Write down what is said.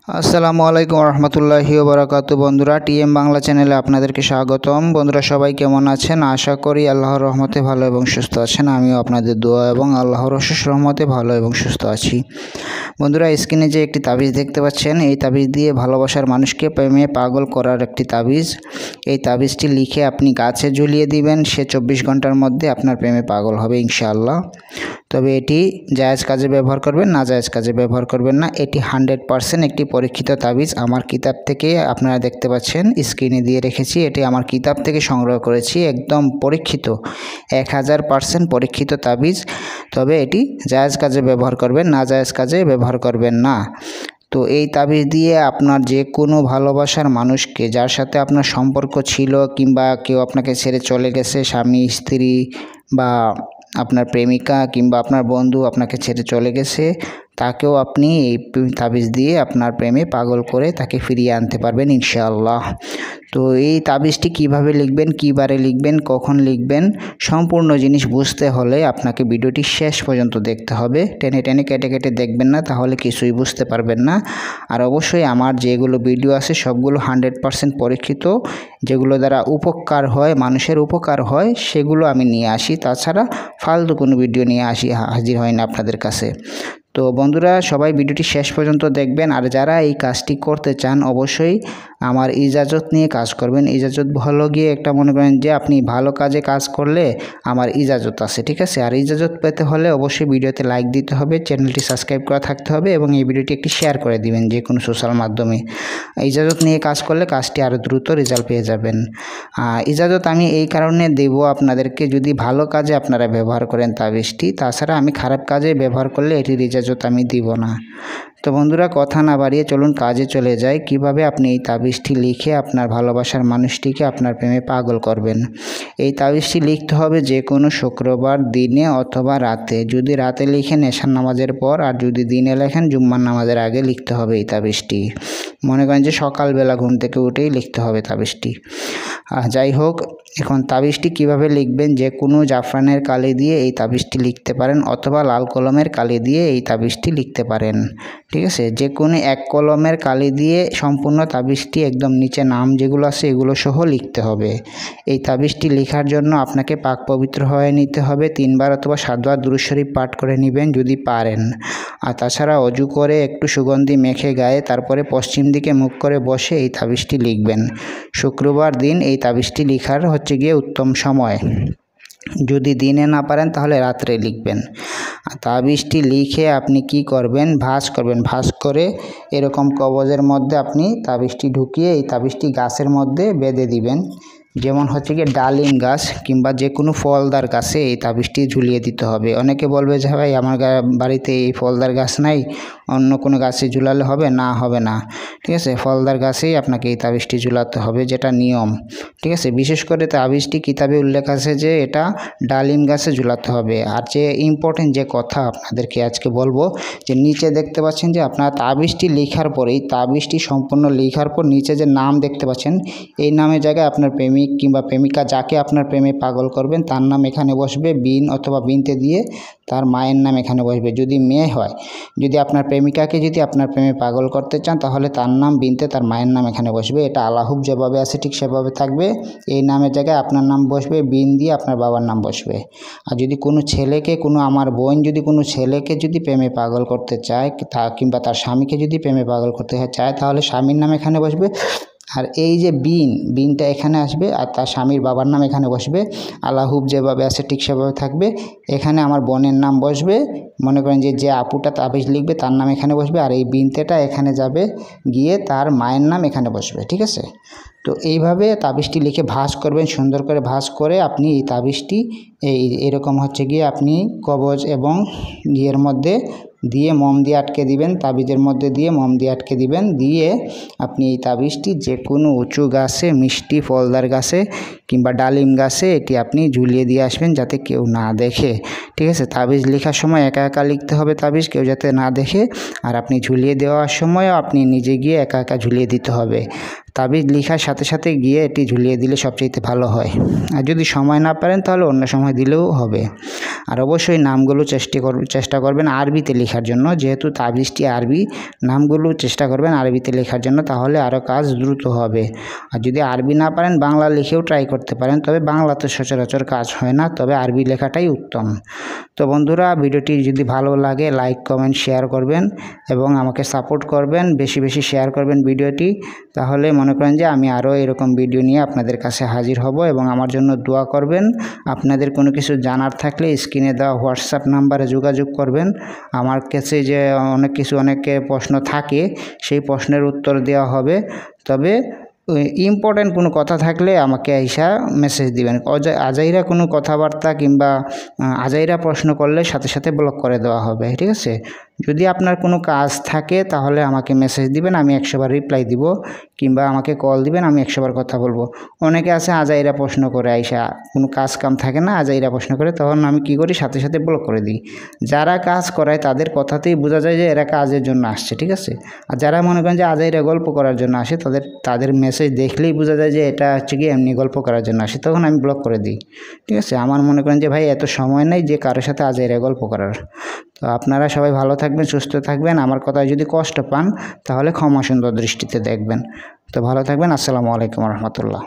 আসসালামু আলাইকুম রহমতুল্লাহি ওয়া বারাকাতুহু। বন্ধুরা, টিএম বাংলা চ্যানেলে আপনাদেরকে স্বাগতম। বন্ধুরা, সবাই কেমন আছেন? আশা করি আল্লাহর রহমতে ভালো এবং সুস্থ আছেন। আমিও আপনাদের দোয়া এবং আল্লাহর অশেষ রহমতে ভালো এবং সুস্থ আছি। বন্ধুরা, স্ক্রিনে যে একটি তাবিজ দেখতে পাচ্ছেন, এই তাবিজ দিয়ে ভালোবাসার মানুষকে প্রেমে পাগল করার একটি তাবিজ। এই তাবিজটি লিখে আপনি গাছে ঝুলিয়ে দিবেন, সে 24 ঘন্টার মধ্যে আপনার প্রেমে পাগল হবে ইনশাআল্লাহ। তবে এটি জায়েজ কাজে ব্যবহার করবেন, না জায়েজ কাজে ব্যবহার করবেন না। এটি 100% একটি পরীক্ষিত তাবিজ। আমার কিতাব থেকে আপনারা দেখতে পাচ্ছেন, স্ক্রিনে দিয়ে রেখেছি। এটি আমার কিতাব থেকে সংগ্রহ করেছি, একদম পরীক্ষিত, 1000% পরীক্ষিত তাবিজ। তবে এটি জায়েজ কাজে ব্যবহার করবেন, না জায়েজ কাজে ব্যবহার করবেন না। তো এই তাবিজ দিয়ে আপনার যে কোনো ভালোবাসার মানুষকে, যার সাথে আপনার সম্পর্ক ছিল কিংবা কেউ আপনাকে ছেড়ে চলে গেছে, স্বামী স্ত্রী বা আপনার প্রেমিকা কিংবা আপনার বন্ধু আপনাকে ছেড়ে চলে গেছে, তাকেও আপনি এই তাবিজ দিয়ে আপনার প্রেমে পাগল করে তাকে ফিরিয়ে আনতে পারবেন ইনশাআল্লাহ। তো এই তাবিজটি কিভাবে লিখবেন, কীবারে লিখবেন, কখন লিখবেন, সম্পূর্ণ জিনিস বুঝতে হলে আপনাকে ভিডিওটি শেষ পর্যন্ত দেখতে হবে। টেনে টেনে কেটে কেটে দেখবেন না, তাহলে কিছুই বুঝতে পারবেন না। আর অবশ্যই আমার যেগুলো ভিডিও আছে সবগুলো 100% পরীক্ষিত, যেগুলো দ্বারা উপকার হয়, মানুষের উপকার হয়, সেগুলো আমি নিয়ে আসি। তাছাড়া ফালতু কোনো ভিডিও নিয়ে হাজির হয় না আপনাদের কাছে। তো বন্ধুরা, সবাই ভিডিওটি শেষ পর্যন্ত দেখবেন। আর যারা এই কাজটি করতে চান, অবশ্যই আমার ইজাজত নিয়ে কাজ করবেন। ইজাজত হলো গিয়ে একটা, মনে করেন যে আপনি ভালো কাজে কাজ করলে আমার ইজাজত আছে, ঠিক আছে? আর ইজাজত পেতে হলে অবশ্যই ভিডিওতে লাইক দিতে হবে, চ্যানেলটি সাবস্ক্রাইব করা থাকতে হবে এবং এই ভিডিওটি একটি শেয়ার করে দিবেন যে কোনো সোশ্যাল মাধ্যমে। ইজাজত নিয়ে কাজ করলে কাজটি আরও দ্রুত রেজাল্ট পেয়ে যাবেন। ইজাজত আমি এই কারণে দেব আপনাদেরকে, যদি ভালো কাজে আপনারা ব্যবহার করেন তাবিজটি। তাছাড়া আমি খারাপ কাজে ব্যবহার করলে এটির ইজাজত আমি দিব না। তো বন্ধুরা, কথা না বাড়িয়ে চলুন কাজে চলে যাই। কিভাবে আপনি এই তাবিজটি লিখে আপনার ভালোবাসার মানুষটিকে আপনার প্রেমে পাগল করবেন। এই তাবিজটি লিখতে হবে যে কোনো শুক্রবার দিনে অথবা রাতে। যদি রাতে লিখেন এশার নামাজের পর, আর যদি দিনে লেখেন জুম্মার নামাজের আগে লিখতে হবে এই তাবিজটি। মনে করেন যে সকালবেলা ঘুম থেকে উঠেই লিখতে হবে তাবিজটি। যাই হোক, এখন তাবিজটি কিভাবে লিখবেন, যে কোনো জাফরানের কালি দিয়ে এই তাবিজটি লিখতে পারেন অথবা লাল কলমের কালি দিয়ে এই তাবিজটি লিখতে পারেন, ঠিক আছে? যে কোনো এক কলমের কালি দিয়ে সম্পূর্ণ তাবিজটি একদম নিচে নাম যেগুলো আছে এগুলো সহ লিখতে হবে। এই তাবিজটি লেখার জন্য আপনাকে পাক পবিত্র হয়ে নিতে হবে, 3 বার অথবা 7 বার দুরূদ শরীফ পাঠ করে নেবেন যদি পারেন। আর তাছাড়া অজু করে একটু সুগন্ধি মেখে গায়ে, তারপরে পশ্চিম দিকে মুখ করে বসে এই তাবিজটি লিখবেন। শুক্রবার দিন এই তাবিজটি লেখার হচ্ছে গিয়ে উত্তম সময়। যদি দিনে না পারেন তাহলে রাত্রে লিখবেন। তাবিজটি লিখে আপনি কি করবেন, ভাঁজ করবেন। ভাঁজ করে এরকম কবজের মধ্যে আপনি তাবিজটি ঢুকিয়ে এই তাবিজটি গাছের মধ্যে বেঁধে দিবেন। যেমন হচ্ছে কি ডালিম গাছ কিংবা যে কোনো ফলদার গাছে এই তাবিজটি ঝুলিয়ে দিতে হবে। অনেকে বলবে যে ভাই আমার বাড়িতে এই ফলদার গাছ নাই, অন্য কোনো গাছে ঝুলালে হবে না? হবে না, ঠিক আছে? ফলদার গাছেই আপনাকে এই তাবিজটি ঝুলাতে হবে, যেটা নিয়ম, ঠিক আছে? বিশেষ করে তাবিজটি কিতাবে উল্লেখ আছে যে এটা ডালিম গাছে ঝুলাতে হবে। আর যে ইম্পর্টেন্ট যে কথা আপনাদেরকে আজকে বলবো, যে নিচে দেখতে পাচ্ছেন যে আপনার তাবিজটি লেখার পরেই, তাবিজটি সম্পূর্ণ লেখার পর নিচে যে নাম দেখতে পাচ্ছেন, এই নামের জায়গায় আপনার প্রেমিক কিংবা প্রেমিকা যাকে আপনার প্রেমে পাগল করবেন তার নাম এখানে বসবে, বিন অথবা বিনতে দিয়ে তার মায়ের নাম এখানে বসবে যদি মেয়ে হয়। যদি আপনার প্রেমিকাকে যদি আপনার প্রেমে পাগল করতে চান তাহলে তার নাম বিনতে তার মায়ের নাম এখানে বসবে। এটা আলাহুব যেভাবে আছে ঠিক সেভাবে থাকবে। এই নামের জায়গায় আপনার নাম বসবে, বিন দিয়ে আপনার বাবার নাম বসবে। আর যদি কোনো ছেলেকে, কোনো আমার বোন যদি কোনো ছেলেকে যদি প্রেমে পাগল করতে চায়, কিংবা তার স্বামীকে যদি প্রেমে পাগল করতে চায়, তাহলে স্বামীর নাম এখানে বসবে। আর এই যে বিনটা এখানে আসবে, আর তার স্বামীর বাবার নাম এখানে বসবে। আলাহুব যেভাবে আছে ঠিক সেভাবে থাকবে। এখানে আমার বোনের নাম বসবে, মনে করেন যে আপুটা তাবিজ লিখবে তার নাম এখানে বসবে। আর এই বিনতেটা এখানে যাবে গিয়ে তার মায়ের নাম এখানে বসবে, ঠিক আছে? তো এইভাবে তাবিজটি লিখে ভাঁজ করবেন, সুন্দর করে ভাঁজ করে আপনি এই তাবিজটি এরকম হচ্ছে গিয়ে আপনি কবজ এবং ইয়ের মধ্যে দিয়ে মোম দিয়ে আটকে দিবেন, তাবিজের মধ্যে দিয়ে মোম দিয়ে আটকে দিবেন। দিয়ে আপনি এই তাবিজটি যে কোনো উঁচু গাছে, মিষ্টি ফলদার গাছে কিংবা ডালিম গাছে এটি আপনি ঝুলিয়ে দিয়ে আসবেন যাতে কেউ না দেখে, ঠিক আছে? তাবিজ লেখার সময় একা একা লিখতে হবে তাবিজ, কেউ যাতে না দেখে। আর আপনি ঝুলিয়ে দেওয়ার সময়ও আপনি নিজে গিয়ে একা একা ঝুলিয়ে দিতে হবে। তাবিজ লেখার সাথে সাথে গিয়ে এটি ঝুলিয়ে দিলে সবচেয়ে ভালো হয়। আর যদি সময় না পারেন তাহলে অন্য সময় দিলেও হবে। আর অবশ্যই নামগুলো চেষ্টা করবেন আরবিতে লেখার জন্য, যেহেতু তাবিজটি আরবি, নামগুলো চেষ্টা করবেন আরবিতে লেখার জন্য, তাহলে আরও কাজ দ্রুত হবে। আর যদি আরবি না পারেন বাংলা লিখেও ট্রাই করতে পারেন, তবে বাংলাতে সচরাচর কাজ হয় না, তবে আরবি লেখাটাই উত্তম। তো বন্ধুরা, ভিডিওটি যদি ভালো লাগে লাইক কমেন্ট শেয়ার করবেন এবং আমাকে সাপোর্ট করবেন, বেশি বেশি শেয়ার করবেন ভিডিওটি, তাহলে মনে করেন যে আমি আরও এরকম ভিডিও নিয়ে আপনাদের কাছে হাজির হব। এবং আমার জন্য দোয়া করবেন। আপনাদের কোনো কিছু জানার থাকলে স্ক্রিনে দেওয়া হোয়াটসঅ্যাপ নাম্বারে যোগাযোগ করবেন। আমার কাছে যে অনেকের প্রশ্ন থাকে, সেই প্রশ্নের উত্তর দেওয়া হবে। তবে ইম্পর্টেন্ট কোনো কথা থাকলে আমাকে আইসা মেসেজ দিবেন। আজাইরা কোনো কথাবার্তা কিংবা আজাইরা প্রশ্ন করলে সাথে সাথে ব্লক করে দেওয়া হবে, ঠিক আছে? যদি আপনার কোনো কাজ থাকে তাহলে আমাকে মেসেজ দিবেন, আমি 100 বার রিপ্লাই দিব, কিংবা আমাকে কল দিবেন, আমি 100 বার কথা বলবো। অনেকে আছে আজাইরা প্রশ্ন করে আইসা, কোনো কাজ কাম থাকে না, আজাইরা প্রশ্ন করে, তখন আমি কি করি, সাথে সাথে ব্লক করে দিই। যারা কাজ করায় তাদের কথাতেই বোঝা যায় যে এরা কাজের জন্য আসছে, ঠিক আছে? আর যারা মনে করেন যে আজাইরা গল্প করার জন্য আসে, তাদের মেসেজ দেখলেই বোঝা যায় যে এটা হচ্ছে কি এমনি গল্প করার জন্য আসে, তখন আমি ব্লক করে দিই, ঠিক আছে? আমার মনে করেন যে ভাই এত সময় নেই যে কারোর সাথে আজাইরা গল্প করার। তো আপনারা সবাই ভালো থাকবেন, সুস্থ থাকবেন। আমার কথায় যদি কষ্ট পান তাহলে ক্ষমা সুন্দর দৃষ্টিতে দেখবেন। তো ভালো থাকবেন। আসসালামু আলাইকুম রহমতুল্লাহ।